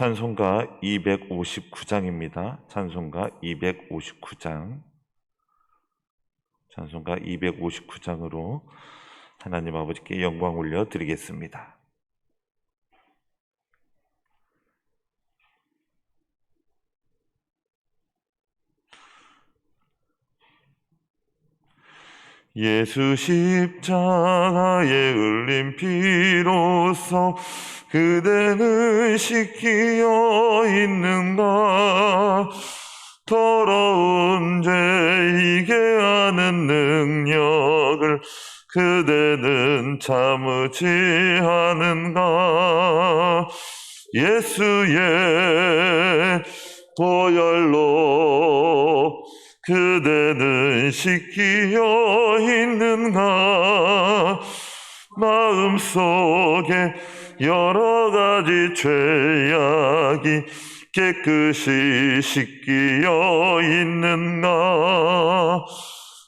찬송가 259장입니다. 찬송가 259장. 찬송가 259장으로 하나님 아버지께 영광 올려 드리겠습니다. 예수 십자가에 흘린 피로써 그대는 씻기어 있는가? 더러운 죄이게 하는 능력을 그대는 참으지 않은가? 예수의 보혈로 그대는 씻기어 있는가? 마음속에 여러 가지 죄악이 깨끗이 씻기어 있는가?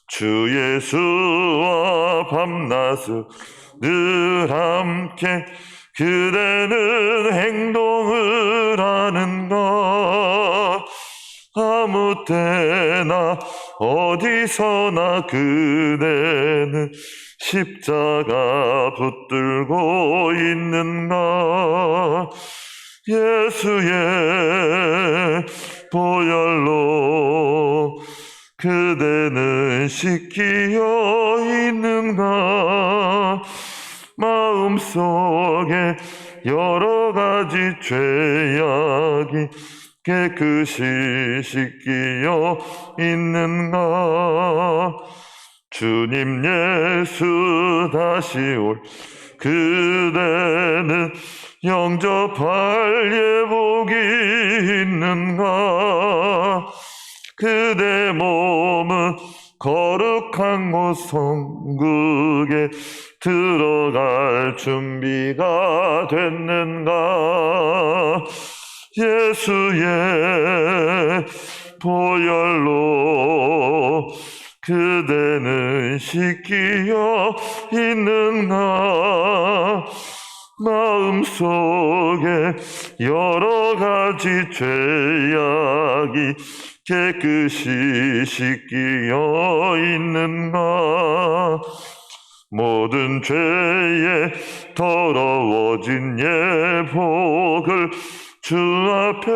주 예수와 밤낮을 늘 함께 그대는 행동을 하는가? 아무 때나 어디서나 그대는 십자가 붙들고 있는가? 예수의 보혈로 그대는 씻기어 있는가? 마음속에 여러 가지 죄악이 깨끗이 씻기어 있는가? 주님 예수 다시 올 그대는 영접할 예복이 있는가? 그대 몸은 거룩한 곳 성국에 들어갈 준비가 됐는가? 예수의 보혈로 그대는 씻기어 있는가? 마음속에 여러 가지 죄악이 깨끗이 씻기어 있는가? 모든 죄에 더러워진 예복을 주 앞에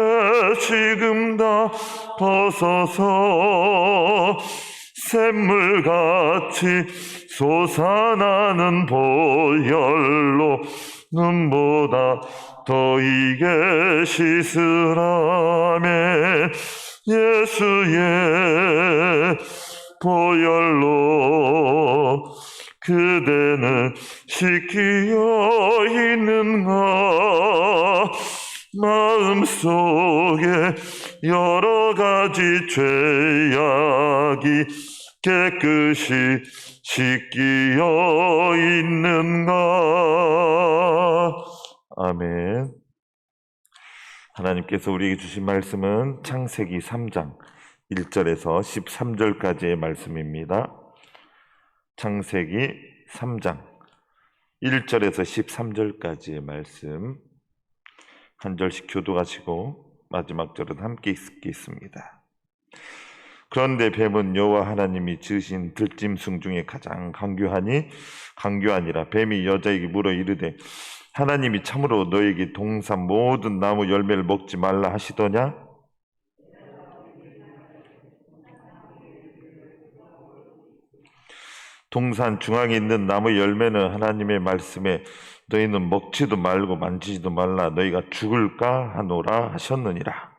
지금 다 벗어서 샘물같이 솟아나는 보혈로 눈보다 더 이게 씻으라매. 예수의 보혈로 그대는 씻기어 있는가? 마음속에 여러 가지 죄악이 깨끗이 씻기어 있는가? 아멘. 하나님께서 우리에게 주신 말씀은 창세기 3장 1절에서 13절까지의 말씀입니다. 창세기 3장 1절에서 13절까지의 말씀 한 절씩 교도하시고 마지막 절은 함께 읽겠습니다. 그런데 뱀은 여호와 하나님이 지으신 들짐승 중에 가장 강교하니라. 뱀이 여자에게 물어 이르되 하나님이 참으로 너에게 동산 모든 나무 열매를 먹지 말라 하시더냐? 동산 중앙에 있는 나무 열매는 하나님의 말씀에 너희는 먹지도 말고 만지지도 말라 너희가 죽을까 하노라 하셨느니라.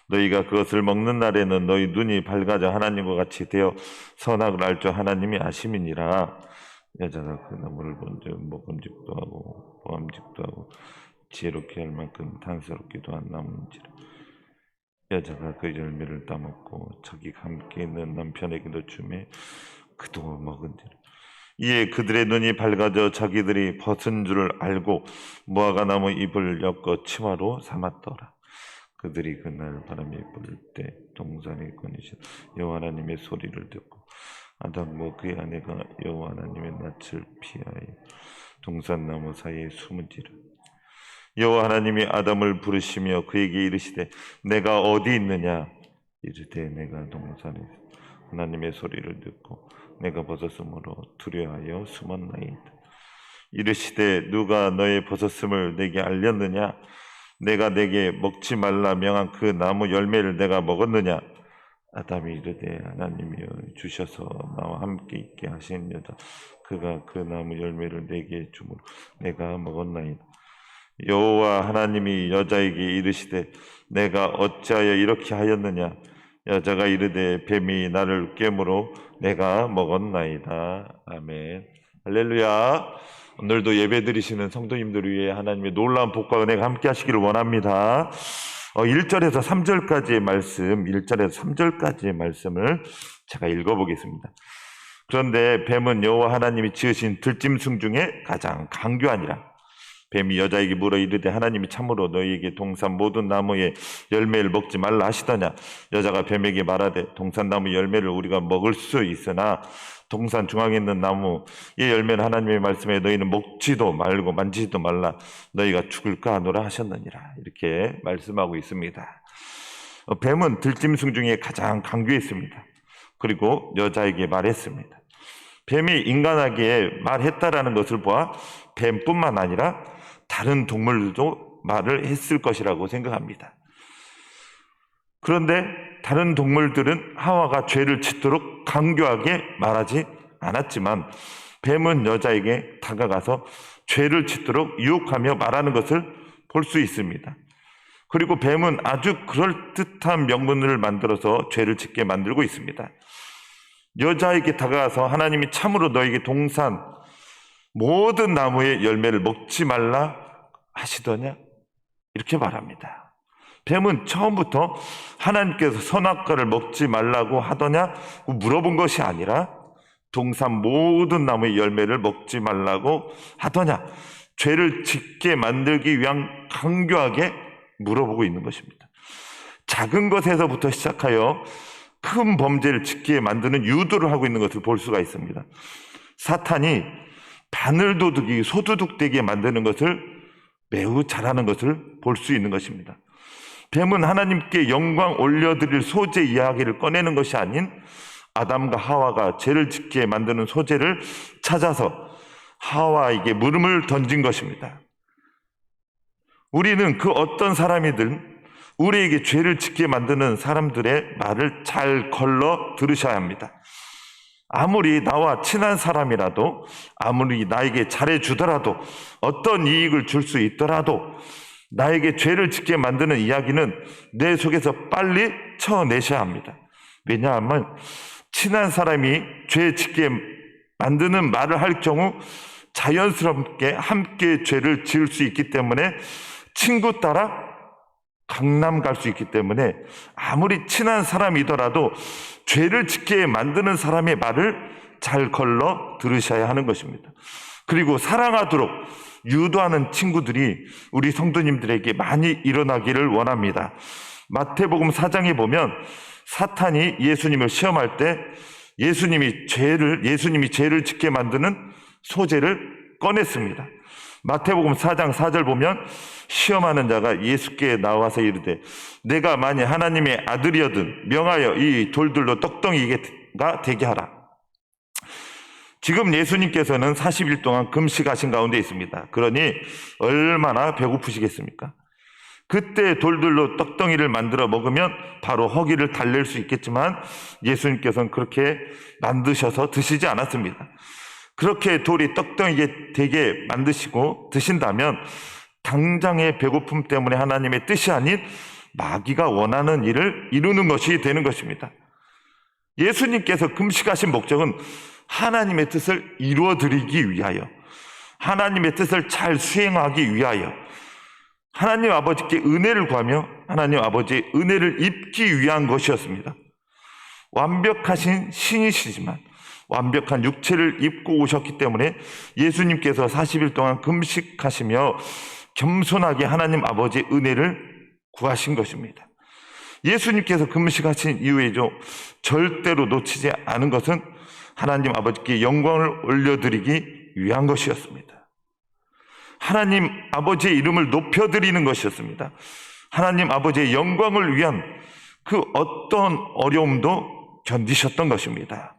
너희가 그것을 먹는 날에는 너희 눈이 밝아져 하나님과 같이 되어 선악을 알 줄 하나님이 아심이니라. 여자가 그 나무를 본즉 먹음직도 하고 보암직도 하고 지혜롭게 할 만큼 단서롭기도 한 나무인지라. 여자가 그 열매를 따먹고 자기가 함께 있는 남편에게도 주매 그도 먹은지라. 이에 그들의 눈이 밝아져 자기들이 벗은 줄을 알고 무화과 나무 잎을 엮어 치마로 삼았더라. 그들이 그날 바람이 불 때 동산에 거니신 여호와 하나님의 소리를 듣고 아담과 그의 아내가 여호와 하나님의 낯을 피하여 동산나무 사이에 숨은지라. 여호와 하나님이 아담을 부르시며 그에게 이르시되 내가 어디 있느냐. 이르되 내가 동산에 하나님의 소리를 듣고 내가 벗었으므로 두려워하여 숨었나이다. 이르시되 누가 너의 벗었음을 내게 알렸느냐. 내가 내게 먹지 말라 명한 그 나무 열매를 내가 먹었느냐. 아담이 이르되 하나님이여 주셔서 나와 함께 있게 하신 여자 그가 그 나무 열매를 내게 주므로 내가 먹었나이다. 여호와 하나님이 여자에게 이르시되 내가 어찌하여 이렇게 하였느냐. 여자가 이르되 뱀이 나를 깨므로 내가 먹었나이다. 아멘. 할렐루야. 오늘도 예배드리시는 성도님들 위해 하나님의 놀라운 복과 은혜가 함께 하시기를 원합니다. 1절에서 3절까지의 말씀, 1절에서 3절까지의 말씀을 제가 읽어보겠습니다. 그런데 뱀은 여호와 하나님이 지으신 들짐승 중에 가장 강교하니라. 뱀이 여자에게 물어 이르되 하나님이 참으로 너희에게 동산 모든 나무의 열매를 먹지 말라 하시더냐. 여자가 뱀에게 말하되 동산나무 열매를 우리가 먹을 수 있으나 동산 중앙에 있는 나무의 열매는 하나님의 말씀에 너희는 먹지도 말고 만지지도 말라 너희가 죽을까 하노라 하셨느니라. 이렇게 말씀하고 있습니다. 뱀은 들짐승 중에 가장 강교했습니다. 그리고 여자에게 말했습니다. 뱀이 인간에게 말했다라는 것을 보아 뱀뿐만 아니라 다른 동물들도 말을 했을 것이라고 생각합니다. 그런데 다른 동물들은 하와가 죄를 짓도록 강교하게 말하지 않았지만 뱀은 여자에게 다가가서 죄를 짓도록 유혹하며 말하는 것을 볼 수 있습니다. 그리고 뱀은 아주 그럴듯한 명분을 만들어서 죄를 짓게 만들고 있습니다. 여자에게 다가가서 하나님이 참으로 너에게 동산 모든 나무의 열매를 먹지 말라 하시더냐? 이렇게 말합니다. 뱀은 처음부터 하나님께서 선악과를 먹지 말라고 하더냐 물어본 것이 아니라 동산 모든 나무의 열매를 먹지 말라고 하더냐 죄를 짓게 만들기 위한 강교하게 물어보고 있는 것입니다. 작은 것에서부터 시작하여 큰 범죄를 짓게 만드는 유도를 하고 있는 것을 볼 수가 있습니다. 사탄이 바늘도둑이 소도둑되게 만드는 것을 매우 잘하는 것을 볼 수 있는 것입니다. 뱀은 하나님께 영광 올려드릴 소재 이야기를 꺼내는 것이 아닌 아담과 하와가 죄를 짓게 만드는 소재를 찾아서 하와에게 물음을 던진 것입니다. 우리는 그 어떤 사람이든 우리에게 죄를 짓게 만드는 사람들의 말을 잘 걸러 들으셔야 합니다. 아무리 나와 친한 사람이라도, 아무리 나에게 잘해주더라도, 어떤 이익을 줄 수 있더라도 나에게 죄를 짓게 만드는 이야기는 내 속에서 빨리 쳐내셔야 합니다. 왜냐하면 친한 사람이 죄 짓게 만드는 말을 할 경우 자연스럽게 함께 죄를 지을 수 있기 때문에 친구 따라 강남 갈 수 있기 때문에 아무리 친한 사람이더라도 죄를 짓게 만드는 사람의 말을 잘 걸러 들으셔야 하는 것입니다. 그리고 사랑하도록 유도하는 친구들이 우리 성도님들에게 많이 일어나기를 원합니다. 마태복음 4장에 보면 사탄이 예수님을 시험할 때 예수님이 죄를 짓게 만드는 소재를 꺼냈습니다. 마태복음 4장 4절 보면 시험하는 자가 예수께 나와서 이르되 내가 만일 하나님의 아들이어든 명하여 이 돌들로 떡덩이가 되게 하라. 지금 예수님께서는 40일 동안 금식하신 가운데 있습니다. 그러니 얼마나 배고프시겠습니까? 그때 돌들로 떡덩이를 만들어 먹으면 바로 허기를 달랠 수 있겠지만 예수님께서는 그렇게 만드셔서 드시지 않았습니다. 그렇게 돌이 떡덩이게 되게 만드시고 드신다면 당장의 배고픔 때문에 하나님의 뜻이 아닌 마귀가 원하는 일을 이루는 것이 되는 것입니다. 예수님께서 금식하신 목적은 하나님의 뜻을 이루어드리기 위하여, 하나님의 뜻을 잘 수행하기 위하여, 하나님 아버지께 은혜를 구하며 하나님 아버지의 은혜를 입기 위한 것이었습니다. 완벽하신 신이시지만 완벽한 육체를 입고 오셨기 때문에 예수님께서 40일 동안 금식하시며 겸손하게 하나님 아버지의 은혜를 구하신 것입니다. 예수님께서 금식하신 이후에도 절대로 놓치지 않은 것은 하나님 아버지께 영광을 올려드리기 위한 것이었습니다. 하나님 아버지의 이름을 높여드리는 것이었습니다. 하나님 아버지의 영광을 위한 그 어떤 어려움도 견디셨던 것입니다.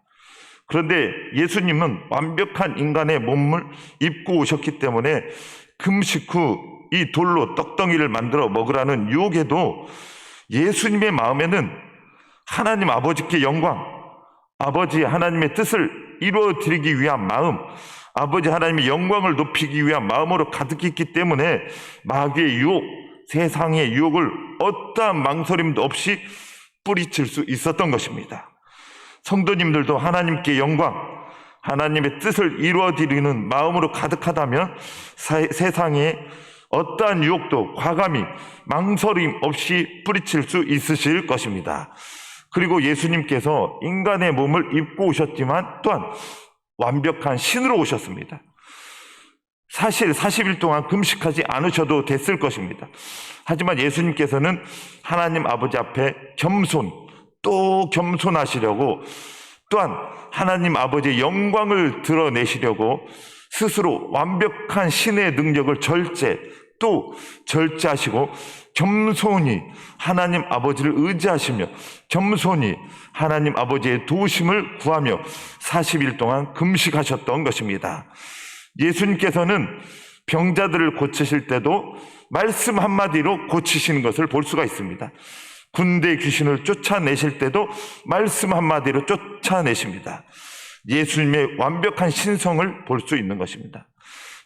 그런데 예수님은 완벽한 인간의 몸을 입고 오셨기 때문에 금식 후 이 돌로 떡덩이를 만들어 먹으라는 유혹에도 예수님의 마음에는 하나님 아버지께 영광, 아버지 하나님의 뜻을 이루어드리기 위한 마음, 아버지 하나님의 영광을 높이기 위한 마음으로 가득했기 때문에 마귀의 유혹, 세상의 유혹을 어떠한 망설임도 없이 뿌리칠 수 있었던 것입니다. 성도님들도 하나님께 영광, 하나님의 뜻을 이루어드리는 마음으로 가득하다면 세상에 어떠한 유혹도 과감히 망설임 없이 뿌리칠 수 있으실 것입니다. 그리고 예수님께서 인간의 몸을 입고 오셨지만 또한 완벽한 신으로 오셨습니다. 사실 40일 동안 금식하지 않으셔도 됐을 것입니다. 하지만 예수님께서는 하나님 아버지 앞에 겸손, 또 겸손하시려고 또한 하나님 아버지의 영광을 드러내시려고 스스로 완벽한 신의 능력을 절제하시고 겸손히 하나님 아버지를 의지하시며 겸손히 하나님 아버지의 도우심을 구하며 40일 동안 금식하셨던 것입니다. 예수님께서는 병자들을 고치실 때도 말씀 한마디로 고치시는 것을 볼 수가 있습니다. 군대 귀신을 쫓아내실 때도 말씀 한마디로 쫓아내십니다. 예수님의 완벽한 신성을 볼 수 있는 것입니다.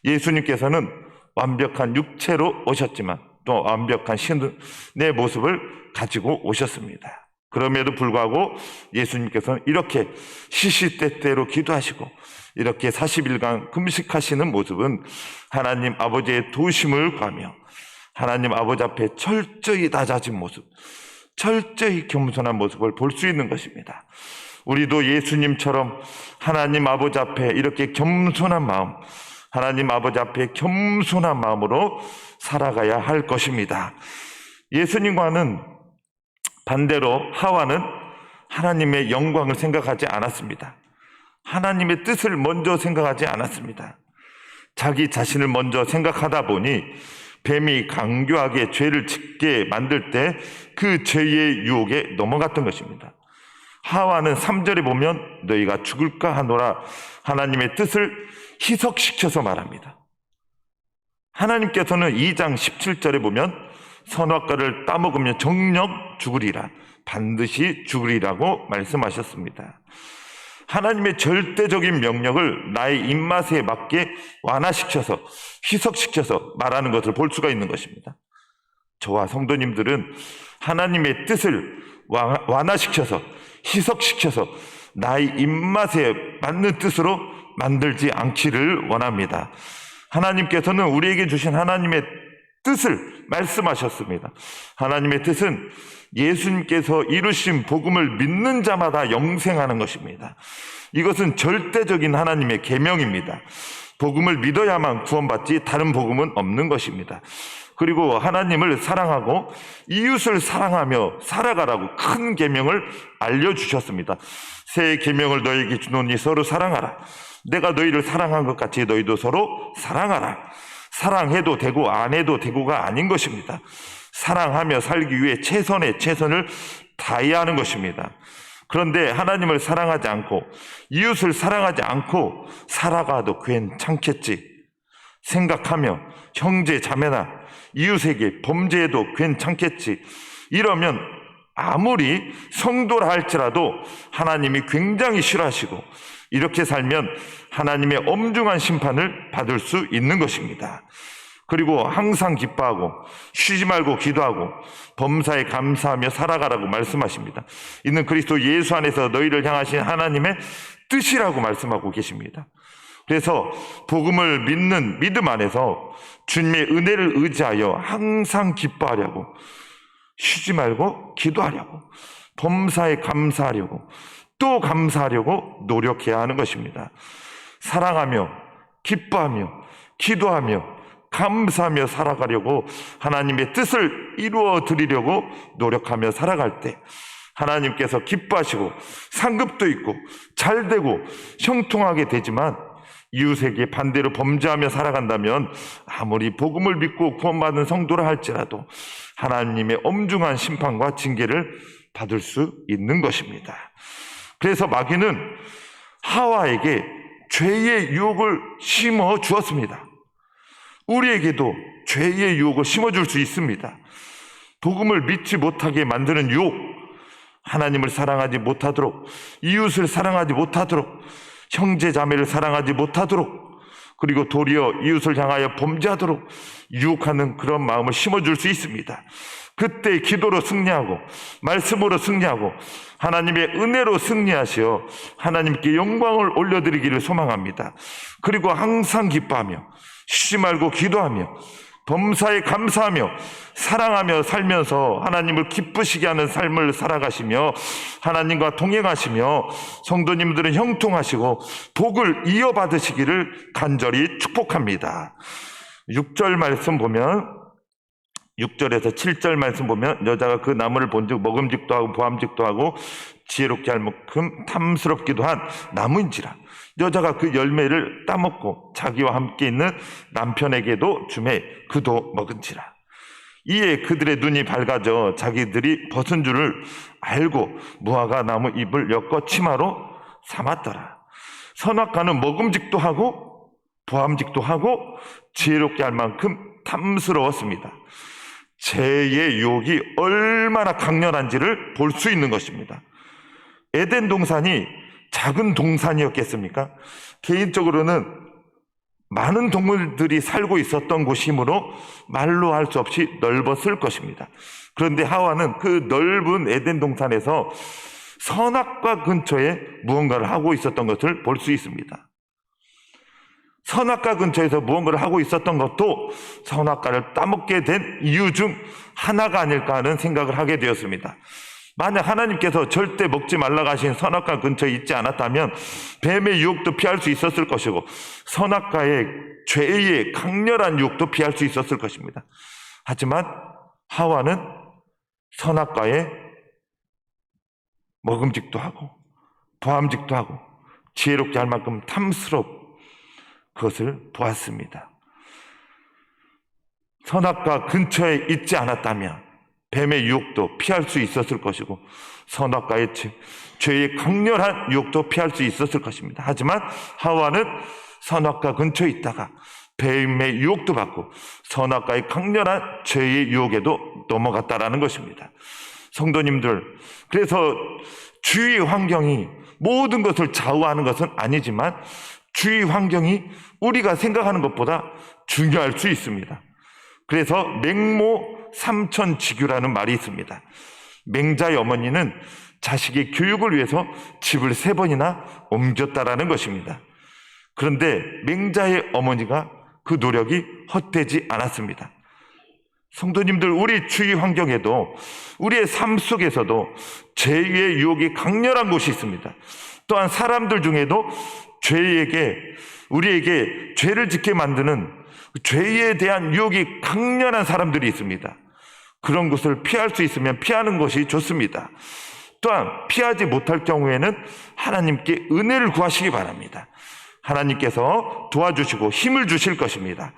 예수님께서는 완벽한 육체로 오셨지만 또 완벽한 신의 모습을 가지고 오셨습니다. 그럼에도 불구하고 예수님께서는 이렇게 시시때때로 기도하시고 이렇게 40일간 금식하시는 모습은 하나님 아버지의 도우심을 구하며 하나님 아버지 앞에 철저히 낮아진 모습, 철저히 겸손한 모습을 볼 수 있는 것입니다. 우리도 예수님처럼 하나님 아버지 앞에 이렇게 겸손한 마음, 하나님 아버지 앞에 겸손한 마음으로 살아가야 할 것입니다. 예수님과는 반대로 하와는 하나님의 영광을 생각하지 않았습니다. 하나님의 뜻을 먼저 생각하지 않았습니다. 자기 자신을 먼저 생각하다 보니 뱀이 강교하게 죄를 짓게 만들 때 그 죄의 유혹에 넘어갔던 것입니다. 하와는 3절에 보면 너희가 죽을까 하노라 하나님의 뜻을 희석시켜서 말합니다. 하나님께서는 2장 17절에 보면 선악과를 따먹으면 정녕 죽으리라, 반드시 죽으리라고 말씀하셨습니다. 하나님의 절대적인 명령을 나의 입맛에 맞게 완화시켜서 희석시켜서 말하는 것을 볼 수가 있는 것입니다. 저와 성도님들은 하나님의 뜻을 완화시켜서 희석시켜서 나의 입맛에 맞는 뜻으로 만들지 않기를 원합니다. 하나님께서는 우리에게 주신 하나님의 뜻을 말씀하셨습니다. 하나님의 뜻은 예수님께서 이루신 복음을 믿는 자마다 영생하는 것입니다. 이것은 절대적인 하나님의 계명입니다. 복음을 믿어야만 구원받지 다른 복음은 없는 것입니다. 그리고 하나님을 사랑하고 이웃을 사랑하며 살아가라고 큰 계명을 알려주셨습니다. 새 계명을 너희에게 주노니 서로 사랑하라. 내가 너희를 사랑한 것 같이 너희도 서로 사랑하라. 사랑해도 되고 안 해도 되고가 아닌 것입니다. 사랑하며 살기 위해 최선의 최선을 다해야 하는 것입니다. 그런데 하나님을 사랑하지 않고 이웃을 사랑하지 않고 살아가도 괜찮겠지 생각하며 형제 자매나 이웃에게 범죄해도 괜찮겠지 이러면 아무리 성도라 할지라도 하나님이 굉장히 싫어하시고 이렇게 살면 하나님의 엄중한 심판을 받을 수 있는 것입니다. 그리고 항상 기뻐하고 쉬지 말고 기도하고 범사에 감사하며 살아가라고 말씀하십니다. 이는 그리스도 예수 안에서 너희를 향하신 하나님의 뜻이라고 말씀하고 계십니다. 그래서 복음을 믿는 믿음 안에서 주님의 은혜를 의지하여 항상 기뻐하려고 쉬지 말고 기도하려고 범사에 감사하려고 또 감사하려고 노력해야 하는 것입니다. 사랑하며 기뻐하며 기도하며 감사하며 살아가려고 하나님의 뜻을 이루어 드리려고 노력하며 살아갈 때 하나님께서 기뻐하시고 상급도 있고 잘되고 형통하게 되지만 이웃에게 반대로 범죄하며 살아간다면 아무리 복음을 믿고 구원받은 성도라 할지라도 하나님의 엄중한 심판과 징계를 받을 수 있는 것입니다. 그래서 마귀는 하와에게 죄의 유혹을 심어 주었습니다. 우리에게도 죄의 유혹을 심어줄 수 있습니다. 복음을 믿지 못하게 만드는 유혹, 하나님을 사랑하지 못하도록, 이웃을 사랑하지 못하도록, 형제 자매를 사랑하지 못하도록, 그리고 도리어 이웃을 향하여 범죄하도록 유혹하는 그런 마음을 심어줄 수 있습니다. 그때 기도로 승리하고 말씀으로 승리하고 하나님의 은혜로 승리하시어 하나님께 영광을 올려드리기를 소망합니다. 그리고 항상 기뻐하며 쉬지 말고 기도하며 범사에 감사하며 사랑하며 살면서 하나님을 기쁘시게 하는 삶을 살아가시며 하나님과 동행하시며 성도님들은 형통하시고 복을 이어받으시기를 간절히 축복합니다. 6절 말씀 보면 6절에서 7절 말씀 보면 여자가 그 나무를 본즉 먹음직도 하고 보암직도 하고 지혜롭게 할 만큼 탐스럽기도 한 나무인지라. 여자가 그 열매를 따먹고 자기와 함께 있는 남편에게도 주매 그도 먹은지라. 이에 그들의 눈이 밝아져 자기들이 벗은 줄을 알고 무화과 나무 잎을 엮어 치마로 삼았더라. 선악과는 먹음직도 하고 보암직도 하고 지혜롭게 할 만큼 탐스러웠습니다. 죄의 유혹이 얼마나 강렬한지를 볼 수 있는 것입니다. 에덴 동산이 작은 동산이었겠습니까? 개인적으로는 많은 동물들이 살고 있었던 곳이므로 말로 할 수 없이 넓었을 것입니다. 그런데 하와는 그 넓은 에덴 동산에서 선악과 근처에 무언가를 하고 있었던 것을 볼 수 있습니다. 선악과 근처에서 무언가를 하고 있었던 것도 선악과를 따먹게 된 이유 중 하나가 아닐까 하는 생각을 하게 되었습니다. 만약 하나님께서 절대 먹지 말라고 하신 선악과 근처에 있지 않았다면 뱀의 유혹도 피할 수 있었을 것이고 선악과의 죄의 강렬한 유혹도 피할 수 있었을 것입니다. 하지만 하와는 선악과에 먹음직도 하고 보암직도 하고 지혜롭게 할 만큼 탐스럽 그것을 보았습니다. 선악과 근처에 있지 않았다면 뱀의 유혹도 피할 수 있었을 것이고 선악과의 죄의 강렬한 유혹도 피할 수 있었을 것입니다. 하지만 하와는 선악과 근처에 있다가 뱀의 유혹도 받고 선악과의 강렬한 죄의 유혹에도 넘어갔다라는 것입니다. 성도님들, 그래서 주위 환경이 모든 것을 좌우하는 것은 아니지만 주위 환경이 우리가 생각하는 것보다 중요할 수 있습니다. 그래서 맹모 삼천지규라는 말이 있습니다. 맹자의 어머니는 자식의 교육을 위해서 집을 3번이나 옮겼다라는 것입니다. 그런데 맹자의 어머니가 그 노력이 헛되지 않았습니다. 성도님들, 우리 주위 환경에도 우리의 삶 속에서도 죄의 유혹이 강렬한 곳이 있습니다. 또한 사람들 중에도 우리에게 죄를 짓게 만드는 죄에 대한 유혹이 강렬한 사람들이 있습니다. 그런 것을 피할 수 있으면 피하는 것이 좋습니다. 또한 피하지 못할 경우에는 하나님께 은혜를 구하시기 바랍니다. 하나님께서 도와주시고 힘을 주실 것입니다.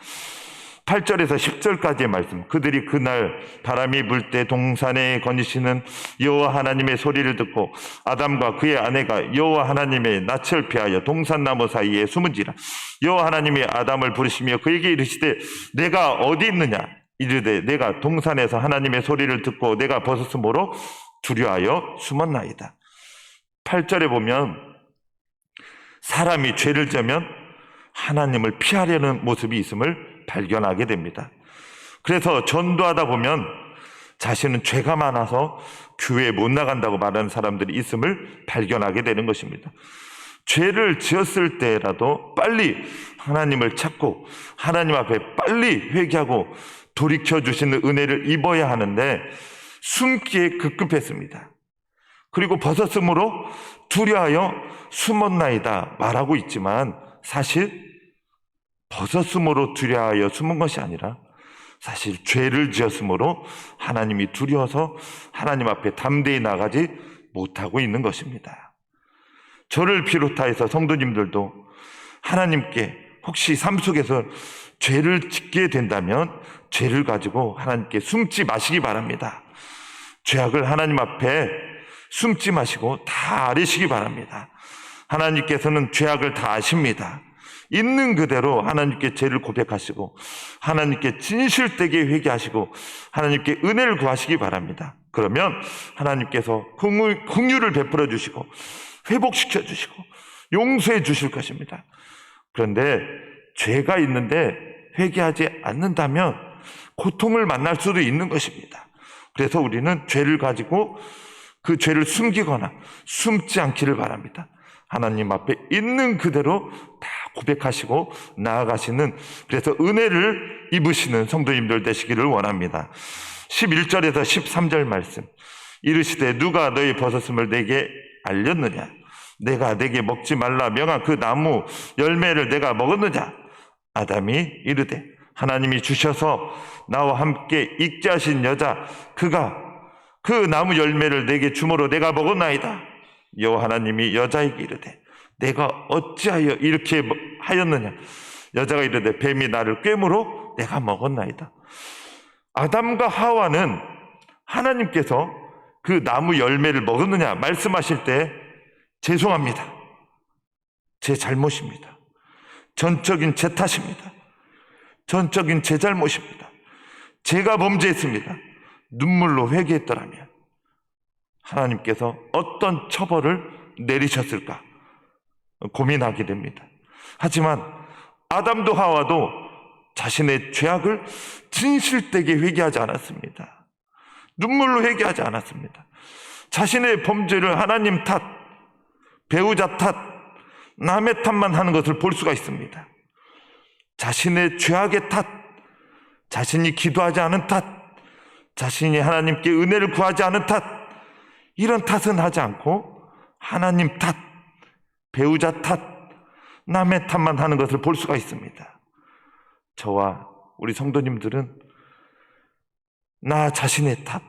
8절에서 10절까지의 말씀, 그들이 그날 바람이 불 때 동산에 거니시는 여호와 하나님의 소리를 듣고 아담과 그의 아내가 여호와 하나님의 낯을 피하여 동산나무 사이에 숨은지라. 여호와 하나님이 아담을 부르시며 그에게 이르시되 내가 어디 있느냐? 이르되 내가 동산에서 하나님의 소리를 듣고 내가 벗었으므로 두려워하여 숨었나이다. 8절에 보면 사람이 죄를 지으면 하나님을 피하려는 모습이 있음을 발견하게 됩니다. 그래서 전도하다 보면 자신은 죄가 많아서 교회에 못 나간다고 말하는 사람들이 있음을 발견하게 되는 것입니다. 죄를 지었을 때라도 빨리 하나님을 찾고 하나님 앞에 빨리 회개하고 돌이켜주시는 은혜를 입어야 하는데 숨기에 급급했습니다. 그리고 벗었으므로 두려워하여 숨었나이다 말하고 있지만 사실 벗었으므로 두려워하여 숨은 것이 아니라 사실 죄를 지었으므로 하나님이 두려워서 하나님 앞에 담대히 나가지 못하고 있는 것입니다. 저를 비롯하여서 성도님들도 하나님께 혹시 삶 속에서 죄를 짓게 된다면 죄를 가지고 하나님께 숨지 마시기 바랍니다. 죄악을 하나님 앞에 숨지 마시고 다 아뢰시기 바랍니다. 하나님께서는 죄악을 다 아십니다. 있는 그대로 하나님께 죄를 고백하시고 하나님께 진실되게 회개하시고 하나님께 은혜를 구하시기 바랍니다. 그러면 하나님께서 긍휼을 베풀어 주시고 회복시켜 주시고 용서해 주실 것입니다. 그런데 죄가 있는데 회개하지 않는다면 고통을 만날 수도 있는 것입니다. 그래서 우리는 죄를 가지고 그 죄를 숨기거나 숨지 않기를 바랍니다. 하나님 앞에 있는 그대로 다 고백하시고 나아가시는, 그래서 은혜를 입으시는 성도님들 되시기를 원합니다. 11절에서 13절 말씀, 이르시되 누가 너희 벗었음을 내게 알렸느냐? 내가 내게 먹지 말라 명한 그 나무 열매를 내가 먹었느냐? 아담이 이르되 하나님이 주셔서 나와 함께 있게 하신 여자 그가 그 나무 열매를 내게 주므로 내가 먹었나이다. 여호와 하나님이 여자에게 이르되 내가 어찌하여 이렇게 하였느냐? 여자가 이르되 뱀이 나를 꿰므로 내가 먹었나이다. 아담과 하와는 하나님께서 그 나무 열매를 먹었느냐 말씀하실 때 죄송합니다, 제 잘못입니다, 전적인 제 탓입니다, 전적인 제 잘못입니다, 제가 범죄했습니다, 눈물로 회개했더라면 하나님께서 어떤 처벌을 내리셨을까 고민하게 됩니다. 하지만 아담도 하와도 자신의 죄악을 진실되게 회개하지 않았습니다. 눈물로 회개하지 않았습니다. 자신의 범죄를 하나님 탓, 배우자 탓, 남의 탓만 하는 것을 볼 수가 있습니다. 자신의 죄악의 탓, 자신이 기도하지 않은 탓, 자신이 하나님께 은혜를 구하지 않은 탓, 이런 탓은 하지 않고 하나님 탓, 배우자 탓, 남의 탓만 하는 것을 볼 수가 있습니다. 저와 우리 성도님들은 나 자신의 탓,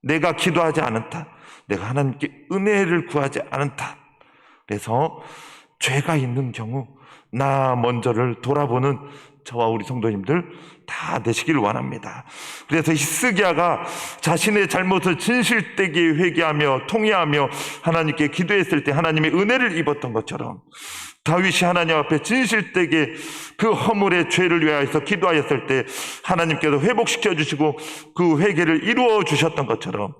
내가 기도하지 않은 탓, 내가 하나님께 은혜를 구하지 않은 탓, 그래서 죄가 있는 경우 나 먼저를 돌아보는 저와 우리 성도님들 다 되시기를 원합니다. 그래서 히스기야가 자신의 잘못을 진실되게 회개하며 통회하며 하나님께 기도했을 때 하나님의 은혜를 입었던 것처럼 다윗이 하나님 앞에 진실되게 그 허물의 죄를 위하여서 기도하였을 때 하나님께서 회복시켜 주시고 그 회개를 이루어 주셨던 것처럼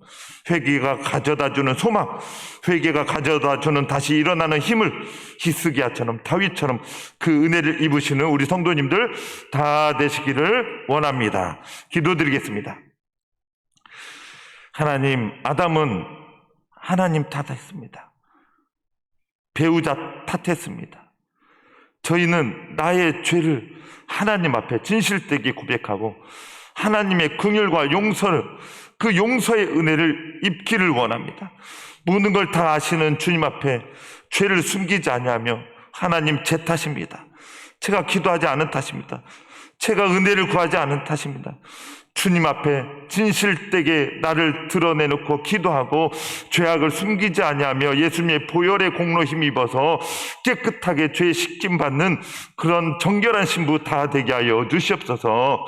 회개가 가져다주는 소망, 회개가 가져다주는 다시 일어나는 힘을 히스기야처럼 다윗처럼 그 은혜를 입으시는 우리 성도님들 다 되시기를 원합니다. 기도드리겠습니다. 하나님, 아담은 하나님 탓했습니다. 배우자 탓했습니다. 저희는 나의 죄를 하나님 앞에 진실되게 고백하고 하나님의 긍휼과 용서를, 그 용서의 은혜를 입기를 원합니다. 모든 걸 다 아시는 주님 앞에 죄를 숨기지 아니하며 하나님 제 탓입니다, 제가 기도하지 않은 탓입니다, 제가 은혜를 구하지 않은 탓입니다, 주님 앞에 진실되게 나를 드러내놓고 기도하고 죄악을 숨기지 아니하며 예수님의 보혈의 공로 힘입어서 깨끗하게 죄 씻김 받는 그런 정결한 신부 다 되게 하여 주시옵소서.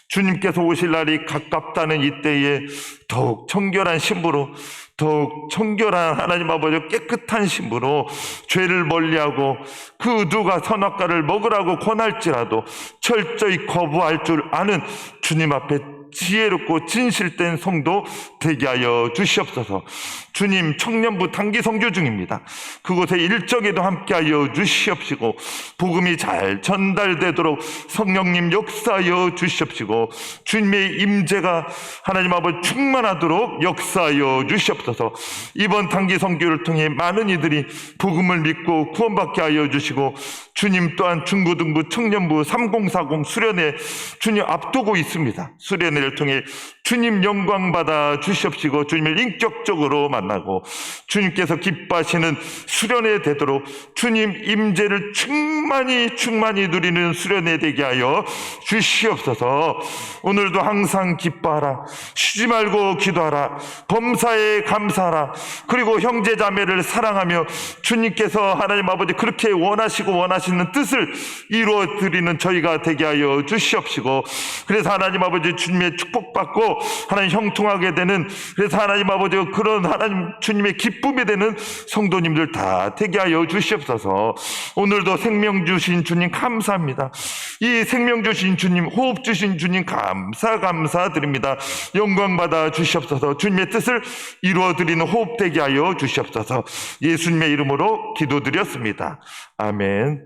주님께서 오실 날이 가깝다는 이때에 더욱 정결한 신부로, 더욱 정결한 하나님 아버지 깨끗한 신부로 죄를 멀리하고 그 누가 선악과를 먹으라고 권할지라도 철저히 거부할 줄 아는 주님 앞에 지혜롭고 진실된 성도 되게 하여 주시옵소서. 주님, 청년부 단기 성교 중입니다. 그곳에 일정에도 함께하여 주시옵시고 복음이 잘 전달되도록 성령님 역사하여 주시옵시고 주님의 임재가 하나님 아버지 충만하도록 역사하여 주시옵소서. 이번 단기 성교를 통해 많은 이들이 복음을 믿고 구원받게 하여 주시고 주님 또한 중고등부, 청년부, 3040 수련회 주님 앞두고 있습니다. 수련회를 통해 주님 영광 받아 주시옵시고 주님을 인격적으로 만나고 주님께서 기뻐하시는 수련회 되도록 주님 임재를 충만히 누리는 수련회 되게 하여 주시옵소서. 오늘도 항상 기뻐하라, 쉬지 말고 기도하라, 범사에 감사하라, 그리고 형제 자매를 사랑하며 주님께서 하나님 아버지 그렇게 원하시고 원하시는 뜻을 이루어 드리는 저희가 되게 하여 주시옵시고, 그래서 하나님 아버지 주님의 축복받고 하나님 형통하게 되는, 그래서 하나님 아버지 그런 하나님 주님의 기쁨이 되는 성도님들 다 되게 하여 주시옵소서. 오늘도 생명 주신 주님 감사합니다. 이 생명 주신 주님, 호흡 주신 주님 감사드립니다. 영광 받아 주시옵소서. 주님의 뜻을 이루어 드리는 호흡 되게 하여 주시옵소서. 예수님의 이름으로 기도드렸습니다. 아멘.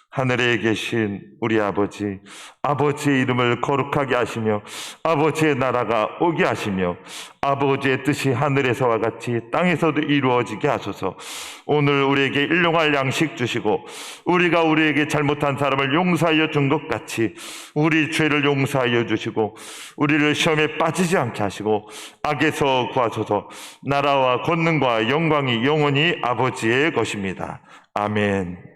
하늘에 계신 우리 아버지, 아버지의 이름을 거룩하게 하시며 아버지의 나라가 오게 하시며 아버지의 뜻이 하늘에서와 같이 땅에서도 이루어지게 하소서. 오늘 우리에게 일용할 양식 주시고 우리가 우리에게 잘못한 사람을 용서하여 준 것 같이 우리 죄를 용서하여 주시고 우리를 시험에 빠지지 않게 하시고 악에서 구하소서. 나라와 권능과 영광이 영원히 아버지의 것입니다. 아멘.